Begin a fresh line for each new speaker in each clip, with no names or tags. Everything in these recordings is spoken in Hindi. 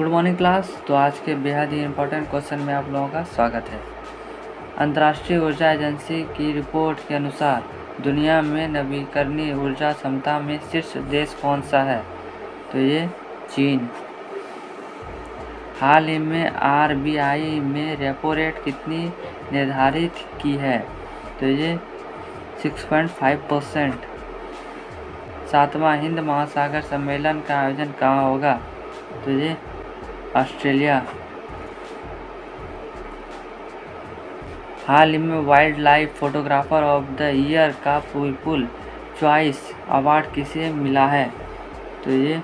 Good morning class. तो आज के बेहद ही इम्पोर्टेंट क्वेश्चन में आप लोगों का स्वागत है। अंतर्राष्ट्रीय ऊर्जा एजेंसी की रिपोर्ट के अनुसार दुनिया में नवीकरणीय ऊर्जा क्षमता में शीर्ष देश कौन सा है? तो ये चीन। हाल ही में आरबीआई में रेपो रेट कितनी निर्धारित की है? तो ये 6.5%। 7वां हिंद महासागर सम्मेलन का आयोजन कहाँ होगा? तो ये ऑस्ट्रेलिया। हाल ही में wild life photographer of the year का पीपुल चॉइस अवार्ड किसे मिला है? तो ये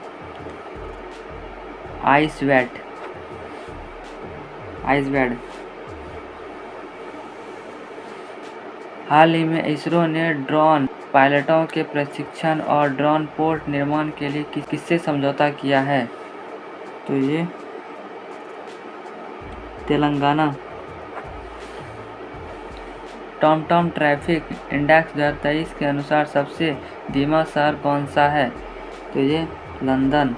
आइसवेड। हाल ही में इसरो ने ड्रोन पायलटों के प्रशिक्षण और ड्रोन पोर्ट निर्माण के लिए किससे समझौता किया है? तो ये तेलंगाना। टॉमटॉम ट्रैफिक इंडेक्स 2023 के अनुसार सबसे धीमा शहर कौन सा है? तो ये लंदन।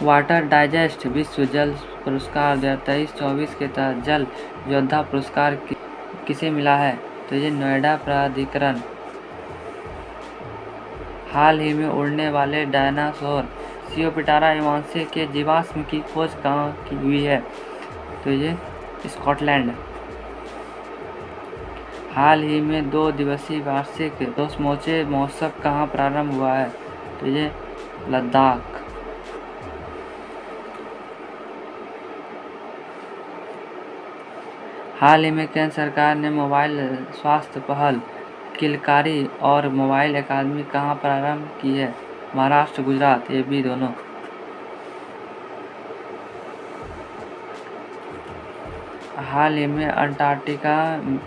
वाटर डाइजेस्ट विश्व जल पुरस्कार 2023-24 के तहत जल योद्धा पुरस्कार किसे मिला है? तो ये नोएडा प्राधिकरण। हाल ही में उड़ने वाले डायनासोर सियोपिटारा एवांसी के जीवाश्म की खोज कहाँ की हुई है? तो ये स्कॉटलैंड। हाल ही में 2 दिवसीय वार्षिक दोसमोचे महोत्सव कहाँ प्रारंभ हुआ है? तो ये लद्दाख। हाल ही में केंद्र सरकार ने मोबाइल स्वास्थ्य पहल किलकारी और मोबाइल अकादमी कहाँ प्रारंभ की है? महाराष्ट्र, गुजरात, ये भी दोनों। हाल ही में अंटार्कटिका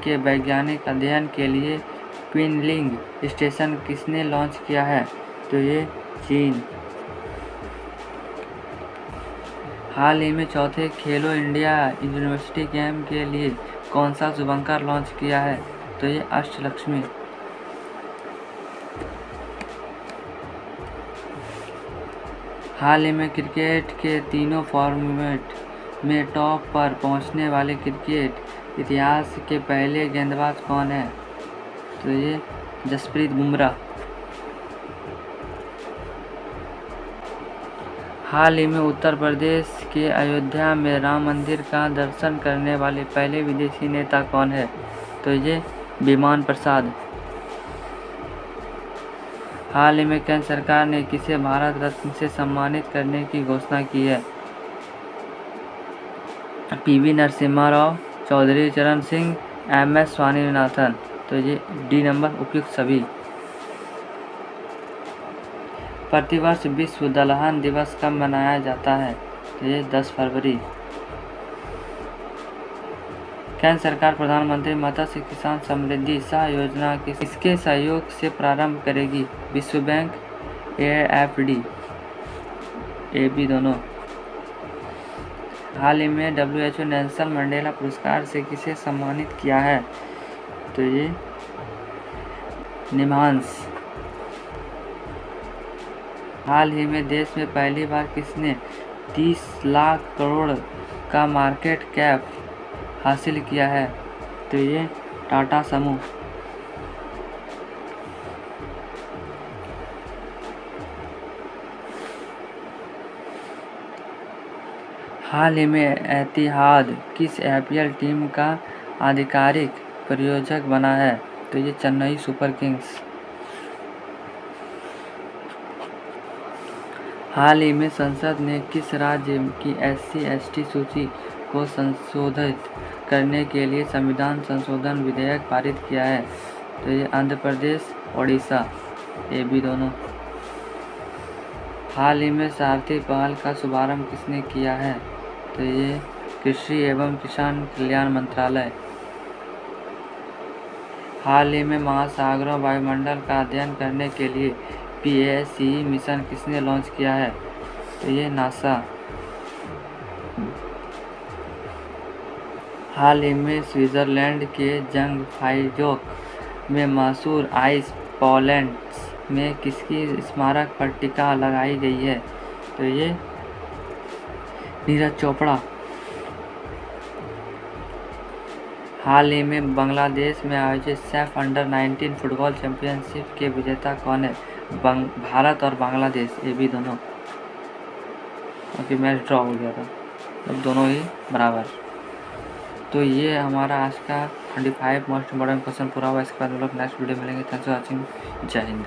के वैज्ञानिक अध्ययन के लिए क्विनलिंग स्टेशन किसने लॉन्च किया है? तो ये चीन। हाल ही में चौथे खेलो इंडिया यूनिवर्सिटी गेम के लिए कौन सा शुभंकर लॉन्च किया है? तो ये अष्टलक्ष्मी। हाल ही में क्रिकेट के तीनों फॉर्मेट में टॉप पर पहुंचने वाले क्रिकेट इतिहास के पहले गेंदबाज कौन है? तो ये जसप्रीत बुमराह। हाल ही में उत्तर प्रदेश के अयोध्या में राम मंदिर का दर्शन करने वाले पहले विदेशी नेता कौन है? तो ये विमान प्रसाद। हाल ही में केंद्र सरकार ने किसे भारत रत्न से सम्मानित करने की घोषणा की है? पीवी नरसिम्हा राव, चौधरी चरण सिंह, एमएस स्वामीनाथन। तो ये डी नंबर उपयुक्त सभी। प्रतिवर्ष विश्व दलहन दिवस कब मनाया जाता है? तो ये 10 फरवरी। केंद्र सरकार प्रधानमंत्री मत्स्य किसान समृद्धि सह योजना किसके सहयोग से प्रारंभ करेगी? विश्व बैंक, एएफडी, ये भी दोनों। हाल ही में WHO नेल्सन मंडेला पुरस्कार से किसे सम्मानित किया है? तो ये निम्हांस। हाल ही में देश में पहली बार किसने 30 लाख करोड़ का मार्केट कैप हासिल किया है? तो ये टाटा समूह। हाल ही में एतिहाद किस आईपीएल टीम का आधिकारिक प्रायोजक बना है? तो ये चेन्नई सुपर किंग्स। हाल ही में संसद ने किस राज्य की SC/ST सूची को संशोधित करने के लिए संविधान संशोधन विधेयक पारित किया है? तो ये आंध्र प्रदेश, ओडिशा, ये भी दोनों। हाल ही में सारथी पहल का शुभारंभ किसने किया है? तो ये कृषि एवं किसान कल्याण मंत्रालय। हाल ही में महासागरों वायुमंडल का अध्ययन करने के लिए PACE मिशन किसने लॉन्च किया है? तो ये नासा। हाल ही में स्विट्जरलैंड के जंगफाइजोक में मशहूर आइस पोलेंट्स में किसकी स्मारक पर टीका लगाई गई है? तो ये नीरज चोपड़ा। हाल ही में बांग्लादेश में आयोजित सैफ अंडर-19 फुटबॉल चैंपियनशिप के विजेता कौन है? भारत और बांग्लादेश, ये भी दोनों, क्योंकि मैच ड्रॉ हो गया था, अब दोनों ही बराबर। तो ये हमारा आज का 25 मोस्ट इम्पोर्टेंट क्वेश्चन पूरा हुआ। इसके बाद हम लोग नेक्स्ट वीडियो मिलेंगे। Thanks for watching. जय हिंद।